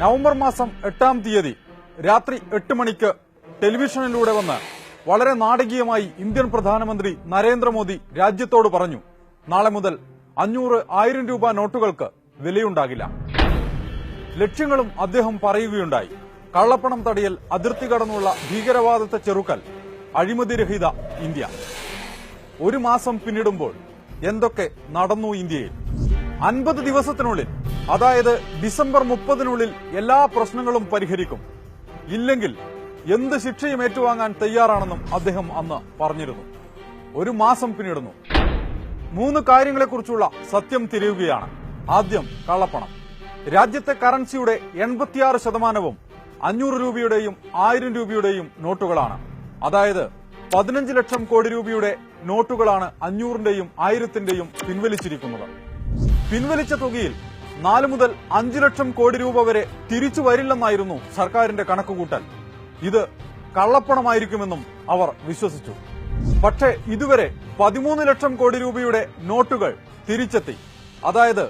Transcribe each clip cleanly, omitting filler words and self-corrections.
November മാസം 8-ാം തീയതി രാത്രി 8 മണിക്ക് ടെലിവിഷനിലൂടെ വന്ന് വളരെ നാടകീയമായി ഇന്ത്യൻ പ്രധാനമന്ത്രി നരേന്ദ്രമോദി രാജ്യത്തോട് പറഞ്ഞു, നാളെ മുതൽ 500-1000 രൂപ നോട്ടുകൾക്ക് വിലയുണ്ടാകില്ല. ലക്ഷ്യങ്ങളും അദ്ദേഹം പറയുകയുണ്ടായി. കള്ളപ്പണം തടയൽ, അതിർത്തി കടന്നുള്ള ഭീകരവാദത്തെ ചെറുക്കൽ, അഴിമതിരഹിത ഇന്ത്യ. ഒരു മാസം പിന്നിടുമ്പോൾ എന്തൊക്കെ നടന്നു ഇന്ത്യയിൽ? 50 ദിവസത്തിനുള്ളിൽ, അതായത് ഡിസംബർ 30-നുള്ളിൽ എല്ലാ പ്രശ്നങ്ങളും പരിഹരിക്കും, ഇല്ലെങ്കിൽ എന്ത് ശിക്ഷയും ഏറ്റുവാങ്ങാൻ തയ്യാറാണെന്നും അദ്ദേഹം അന്ന് പറഞ്ഞിരുന്നു. ഒരു മാസം പിന്നിടുന്നു. 3 കാര്യങ്ങളെക്കുറിച്ചുള്ള സത്യം തിരയുകയാണ്. ആദ്യം കള്ളപ്പണം. രാജ്യത്തെ കറൻസിയുടെ 86% 500 രൂപയുടെയും 1000 രൂപയുടെയും നോട്ടുകളാണ്. അതായത് 15 ലക്ഷം കോടി രൂപയുടെ നോട്ടുകളാണ് 500-ന്റെയും 1000-ന്റെയും പിൻവലിച്ചിരിക്കുന്നത്. പിൻവലിച്ച തുകയിൽ 4 മുതൽ 5 ലക്ഷം കോടി രൂപ വരെ തിരിച്ചു വരില്ലെന്നായിരുന്നു സർക്കാരിന്റെ കണക്കുകൂട്ടൽ. ഇത് കള്ളപ്പണമായിരിക്കുമെന്നും അവർ വിശ്വസിച്ചു. പക്ഷേ ഇതുവരെ 13 ലക്ഷം കോടി രൂപയുടെ നോട്ടുകൾ തിരിച്ചെത്തി. അതായത്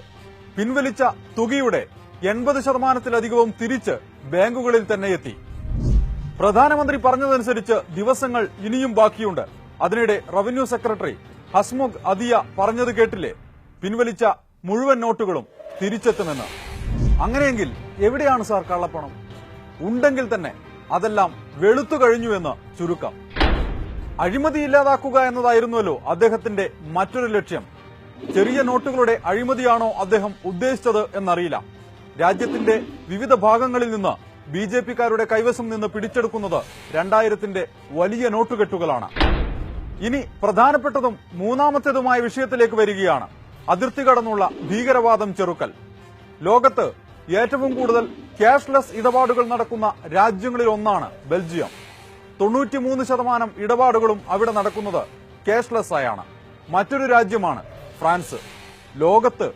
പിൻവലിച്ച തുകയുടെ 80%-ലധികവും തിരിച്ച് ബാങ്കുകളിൽ തന്നെ എത്തി. പ്രധാനമന്ത്രി പറഞ്ഞതനുസരിച്ച് ദിവസങ്ങൾ ഇനിയും ബാക്കിയുണ്ട്. അതിനിടെ റവന്യൂ സെക്രട്ടറി ഹസ്മുഖ് അദിയ പറഞ്ഞത് കേട്ടില്ലേ? പിൻവലിച്ച മുഴുവൻ നോട്ടുകളും തിരിച്ചെത്തുമെന്ന്. അങ്ങനെയെങ്കിൽ എവിടെയാണ് സാർ കള്ളപ്പണം? ഉണ്ടെങ്കിൽ തന്നെ അതെല്ലാം വെളുത്തു കഴിഞ്ഞുവെന്ന് ചുരുക്കം. അഴിമതി ഇല്ലാതാക്കുക എന്നതായിരുന്നുവല്ലോ അദ്ദേഹത്തിന്റെ മറ്റൊരു ലക്ഷ്യം. ചെറിയ നോട്ടുകളുടെ അഴിമതിയാണോ അദ്ദേഹം ഉദ്ദേശിച്ചത് എന്നറിയില്ല. രാജ്യത്തിന്റെ വിവിധ ഭാഗങ്ങളിൽ നിന്ന് ബിജെപിക്കാരുടെ കൈവശം നിന്ന് പിടിച്ചെടുക്കുന്നത് 2000-ന്റെ വലിയ നോട്ടുകെട്ടുകളാണ്. ഇനി പ്രധാനപ്പെട്ടതും മൂന്നാമത്തേതുമായ വിഷയത്തിലേക്ക് വരികയാണ്. അതിർത്തി കടന്നുള്ള ഭീകരവാദം ചെറുക്കൽ. ലോകത്ത് ഏറ്റവും കൂടുതൽ ക്യാഷ്ലെസ് ഇടപാടുകൾ നടക്കുന്ന രാജ്യങ്ങളിൽ ഒന്നാണ് ബെൽജിയം. 93% ഇടപാടുകളും അവിടെ നടക്കുന്നത് ക്യാഷ്ലെസ് ആയാണ്. മറ്റൊരു രാജ്യമാണ് ഫ്രാൻസ്. ലോകത്ത്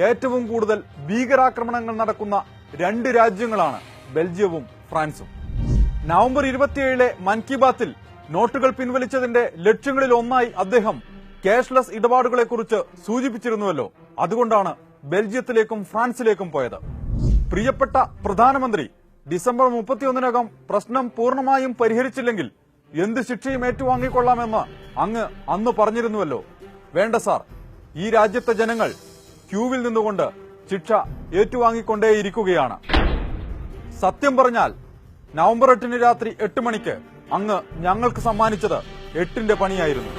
ഏറ്റവും കൂടുതൽ ഭീകരാക്രമണങ്ങൾ നടക്കുന്ന 2 രാജ്യങ്ങളാണ് ബെൽജിയവും ഫ്രാൻസും. നവംബർ 27-ലെ മൻ കി ബാത്തിൽ നോട്ടുകൾ പിൻവലിച്ചതിന്റെ ലക്ഷ്യങ്ങളിൽ ഒന്നായി അദ്ദേഹം ക്യാഷ്ലെസ് ഇടപാടുകളെക്കുറിച്ച് സൂചിപ്പിച്ചിരുന്നുവല്ലോ. അതുകൊണ്ടാണ് ബെൽജിയത്തിലേക്കും ഫ്രാൻസിലേക്കും പോയത്. പ്രിയപ്പെട്ട പ്രധാനമന്ത്രി, ഡിസംബർ 31-നകം പ്രശ്നം പൂർണ്ണമായും പരിഹരിച്ചില്ലെങ്കിൽ എന്ത് ശിക്ഷയും ഏറ്റുവാങ്ങിക്കൊള്ളാമെന്ന് അങ്ങ് അന്ന് പറഞ്ഞിരുന്നുവല്ലോ. വേണ്ട സാർ, ഈ രാജ്യത്തെ ജനങ്ങൾ ക്യൂവിൽ നിന്നുകൊണ്ട് ശിക്ഷ ഏറ്റുവാങ്ങിക്കൊണ്ടേയിരിക്കുകയാണ്. സത്യം പറഞ്ഞാൽ നവംബർ 8-ന് രാത്രി 8 മണിക്ക് അങ്ങ് ഞങ്ങൾക്ക് സമ്മാനിച്ചത് 8-ന്റെ പണിയായിരുന്നു.